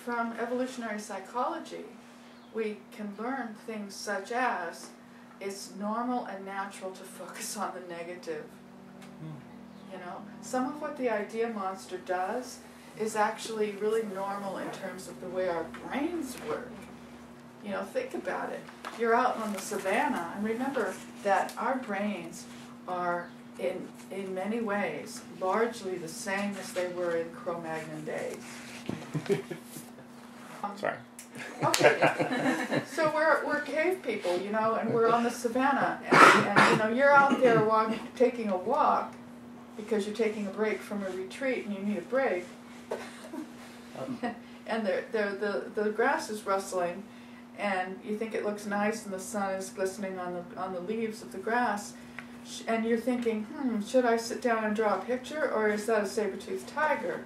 from evolutionary psychology, we can learn things such as it's normal and natural to focus on the negative. You know, some of what the idea monster does is actually really normal in terms of the way our brains work. You know, think about it. You're out on the savannah, and remember that our brains are, in many ways, largely the same as they were in Cro-Magnon days. Sorry. Okay. So we're cave people, you know, and we're on the savannah, and you know, you're out there taking a walk because you're taking a break from a retreat and you need a break. And the grass is rustling, and you think it looks nice, and the sun is glistening on the leaves of the grass, and you're thinking, should I sit down and draw a picture, or is that a saber-toothed tiger?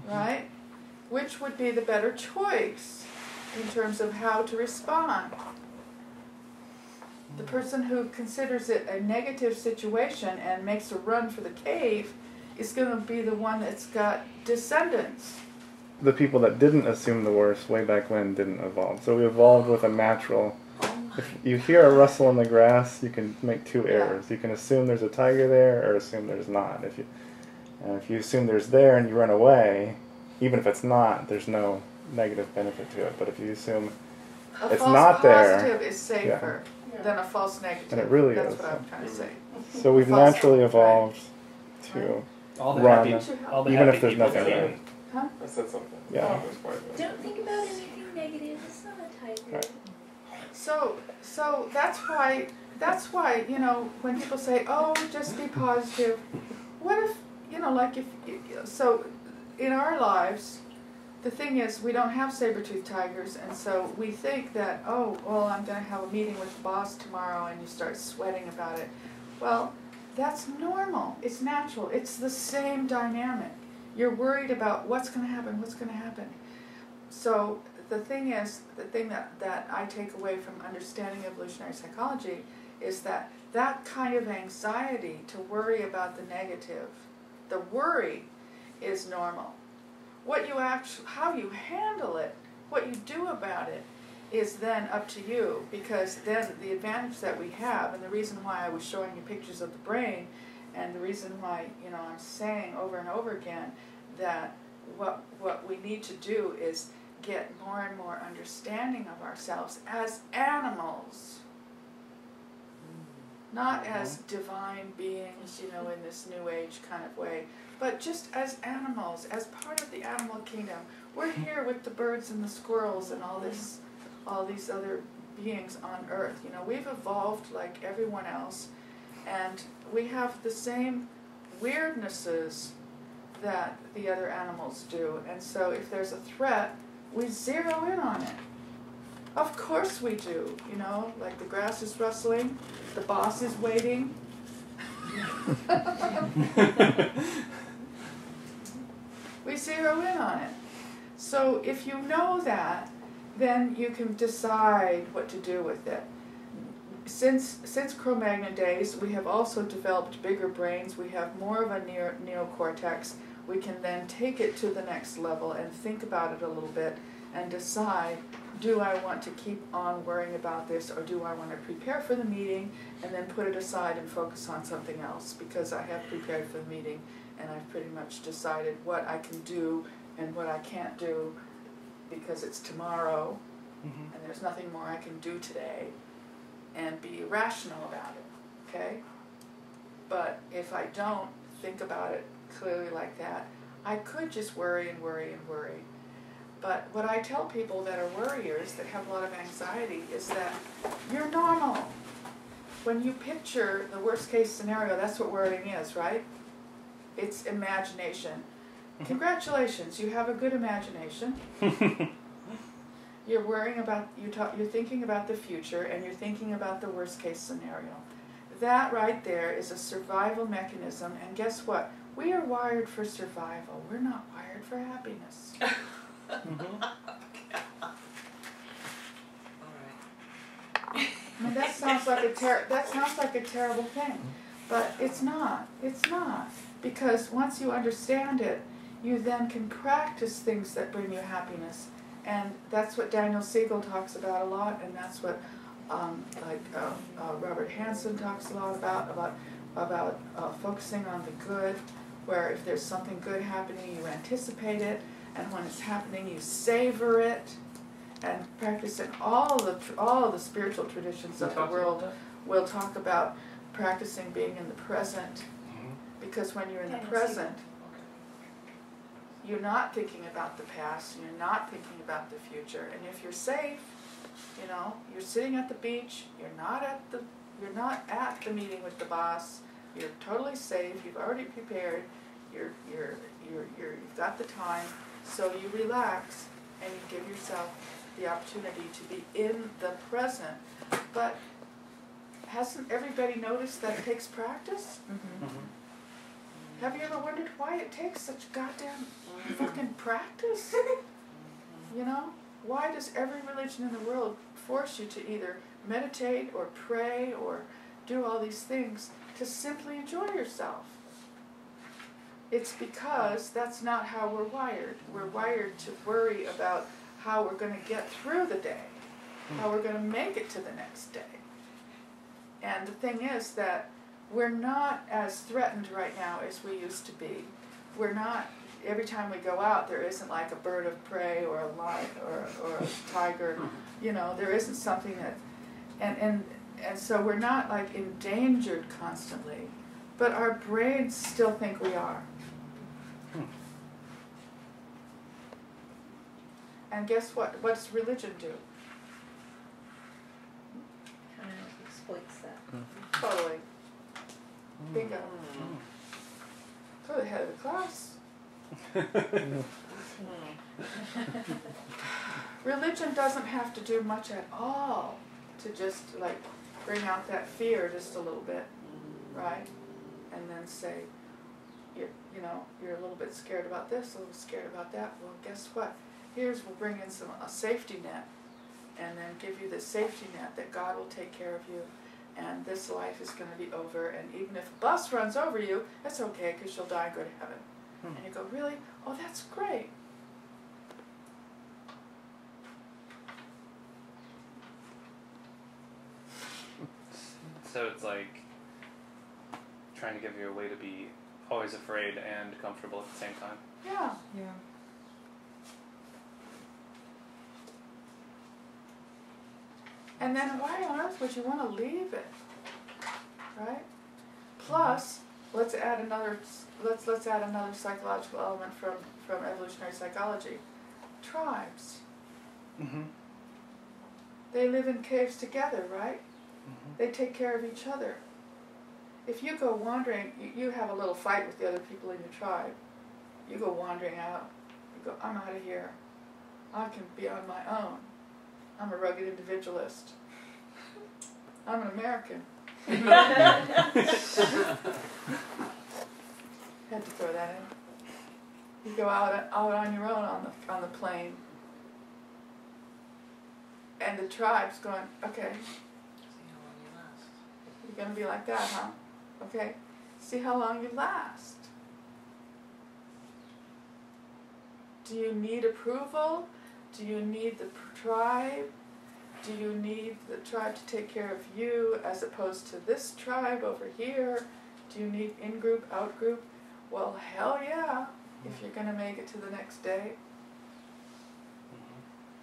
Right? Which would be the better choice in terms of how to respond? The person who considers it a negative situation and makes a run for the cave is going to be the one that's got descendants. The people that didn't assume the worst way back when didn't evolve. So we evolved with a natural... If you hear a rustle in the grass, you can make two errors. You can assume there's a tiger there, or assume there's not. If you assume there's there and you run away, even if it's not, there's no negative benefit to it. But if you assume it's not there... A false positive is safer than a false negative. And it really That's is. what I'm trying to say. So we've naturally evolved to run, even if there's nothing there. Huh? I said something. Yeah. Don't think about anything negative. It's not a tiger. Right. So that's why, you know, when people say, oh, just be positive, what if, you know, like so in our lives, the thing is we don't have saber-toothed tigers, and so we think that, oh, well, I'm going to have a meeting with the boss tomorrow, and you start sweating about it. Well, that's normal. It's natural. It's the same dynamic. You're worried about what's going to happen. So the thing that I take away from understanding evolutionary psychology is that kind of anxiety to worry about the negative, the worry is normal. How you handle it, what you do about it, is then up to you, because then the advantage that we have, and the reason why I was showing you pictures of the brain, and the reason why, you know, I'm saying over and over again that what we need to do is get more and more understanding of ourselves as animals, not as divine beings, you know, in this New Age kind of way, but just as animals, as part of the animal kingdom. We're here with the birds and the squirrels and all these other beings on Earth. You know, we've evolved like everyone else, and we have the same weirdnesses that the other animals do. And so if there's a threat, we zero in on it. Of course we do, you know, like the grass is rustling, the boss is waiting. We zero in on it. So if you know that, then you can decide what to do with it. Since Cro-Magnon days, we have also developed bigger brains. We have more of a neocortex. We can then take it to the next level and think about it a little bit and decide, do I want to keep on worrying about this, or do I want to prepare for the meeting and then put it aside and focus on something else, because I have prepared for the meeting and I've pretty much decided what I can do and what I can't do, because it's tomorrow and there's nothing more I can do today, and be rational about it, okay? But if I don't think about it clearly like that, I could just worry and worry and worry. But what I tell people that are worriers, that have a lot of anxiety, is that you're normal. When you picture the worst case scenario, that's what worrying is, right? It's imagination. Congratulations, you have a good imagination. You're worrying about, you're thinking about the future, and you're thinking about the worst case scenario. That right there is a survival mechanism, and guess what? We are wired for survival. We're not wired for happiness. I mean, that sounds like a terrible thing, but it's not. It's not, because once you understand it, you then can practice things that bring you happiness. And that's what Daniel Siegel talks about a lot, and that's what Robert Hansen talks a lot about focusing on the good, where if there's something good happening, you anticipate it, and when it's happening, you savor it, and practicing all of the spiritual traditions of the world will talk about practicing being in the present, because when you're in the present, you're not thinking about the past, you're not thinking about the future, and if you're safe, you know, you're sitting at the beach, you're not at the meeting with the boss, you're totally safe, you've already prepared, you've got the time, so you relax and you give yourself the opportunity to be in the present. But hasn't everybody noticed that it takes practice? Have you ever wondered why it takes such goddamn fucking practice? You know? Why does every religion in the world force you to either meditate or pray or do all these things to simply enjoy yourself? It's because that's not how we're wired. We're wired to worry about how we're going to get through the day, how we're going to make it to the next day. And the thing is that we're not as threatened right now as we used to be. We're not, every time we go out, there isn't like a bird of prey or a lion or a tiger, you know, there isn't something that, and so we're not like endangered constantly, but our brains still think we are. And guess what? What does religion do? Kind of exploits that. Totally. Bingo. Go to the head of the class. Religion doesn't have to do much at all to just like bring out that fear just a little bit, right? And then say, you know, you're a little bit scared about this, a little scared about that. Well, guess what? We'll bring in a safety net, and then give you the safety net that God will take care of you, and this life is going to be over, and even if a bus runs over you, that's okay, because you'll die and go to heaven. And you go, really? Oh, that's great. So it's like trying to give you a way to be always afraid and comfortable at the same time. Yeah. Yeah. And then why on earth would you want to leave it, right? Plus, let's add another psychological element from evolutionary psychology. Tribes. They live in caves together, right? They take care of each other. If you go wandering, you have a little fight with the other people in your tribe. You go wandering out. You go, I'm out of here. I can be on my own. I'm a rugged individualist. I'm an American. Had to throw that in. You go out on your own on the plain, and the tribe's going, okay. You're going to be like that, huh? Okay. See how long you last. Do you need approval? Do you need the tribe? Do you need the tribe to take care of you as opposed to this tribe over here? Do you need in-group, out-group? Well, hell yeah, if you're going to make it to the next day.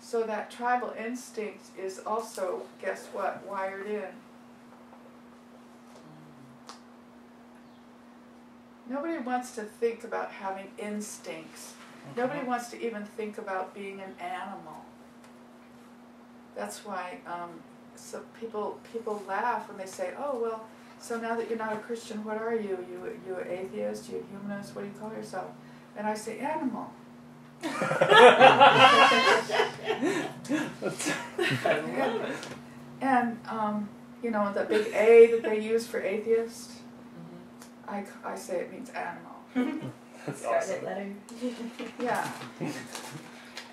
So that tribal instinct is also, guess what, wired in. Nobody wants to think about having instincts. Nobody wants to even think about being an animal. That's why so people laugh when they say, oh, well, so now that you're not a Christian, what are you? You an atheist? You a humanist? What do you call yourself? And I say, animal. And you know, the big A that they use for atheist, I say it means animal. That's Scarlet awesome. letter. Yeah.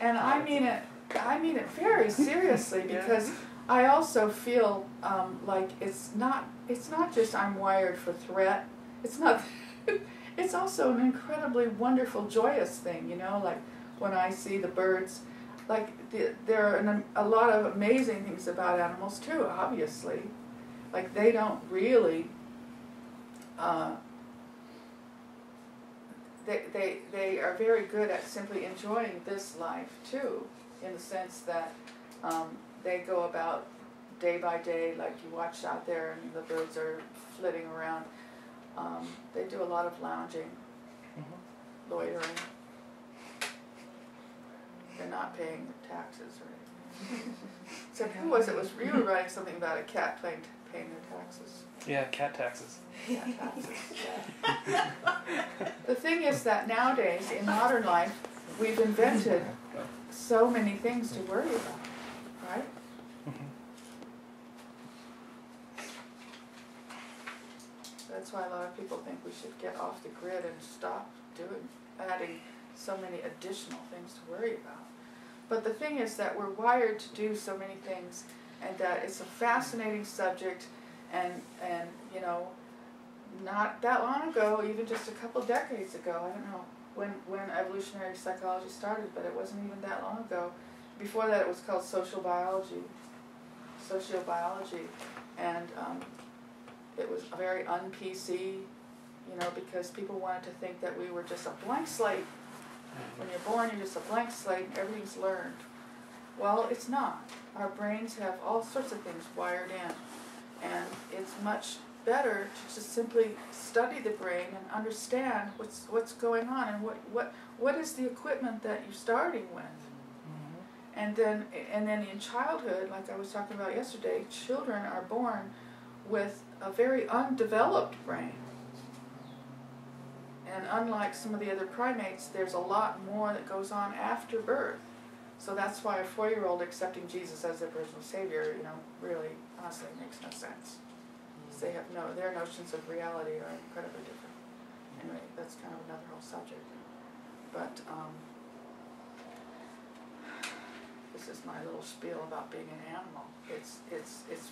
And I mean it very seriously, because I also feel like it's not just I'm wired for threat. It's not it's also an incredibly wonderful, joyous thing, you know, like when I see the birds, like there are a lot of amazing things about animals too, obviously. Like they don't really, they are very good at simply enjoying this life too, in the sense that they go about day by day, like you watch out there and the birds are flitting around. They do a lot of lounging, loitering. They're not paying their taxes or anything. Except who was it? You were writing something about a cat paying their taxes. Yeah, cat taxes. Cat taxes, yeah. The thing is that nowadays, in modern life, we've invented so many things to worry about, right? That's why a lot of people think we should get off the grid and stop adding so many additional things to worry about. But the thing is that we're wired to do so many things, and that it's a fascinating subject, and you know, not that long ago, even just a couple decades ago, I don't know when evolutionary psychology started, but it wasn't even that long ago. Before that, it was called sociobiology, and it was very un-PC, you know, because people wanted to think that we were just a blank slate. When you're born, you're just a blank slate and everything's learned. Well, it's not. Our brains have all sorts of things wired in, and it's much better to just simply study the brain and understand what's going on and what is the equipment that you're starting with. And then in childhood, like I was talking about yesterday, children are born with a very undeveloped brain. And unlike some of the other primates, there's a lot more that goes on after birth. So that's why a 4-year-old accepting Jesus as their personal savior, you know, really, honestly, makes no sense. They have their notions of reality are incredibly different. Anyway, that's kind of another whole subject. But this is my little spiel about being an animal. It's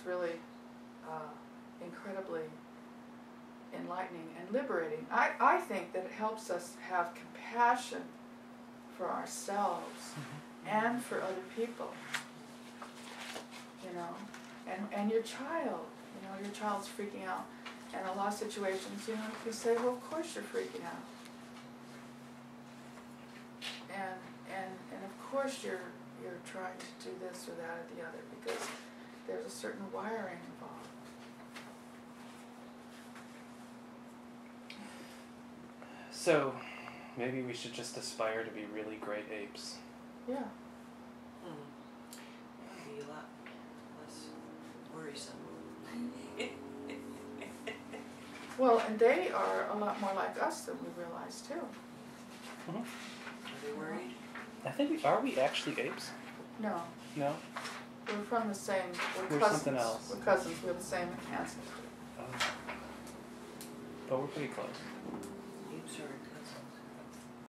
really incredibly enlightening and liberating. I think that it helps us have compassion for ourselves and for other people. You know, and your child. You know, your child's freaking out. And in a lot of situations, you know, you say, well, of course you're freaking out. And of course you're trying to do this or that or the other, because there's a certain wiring involved. So, maybe we should just aspire to be really great apes. Yeah. That would be a lot less worrisome. Well, and they are a lot more like us than we realize too. Mm-hmm. Are they worried? I think are we actually apes? No. No? We're from the same, we're We're cousins. something else. We're cousins, we're the same ancestry. Oh. But we're pretty close. Apes are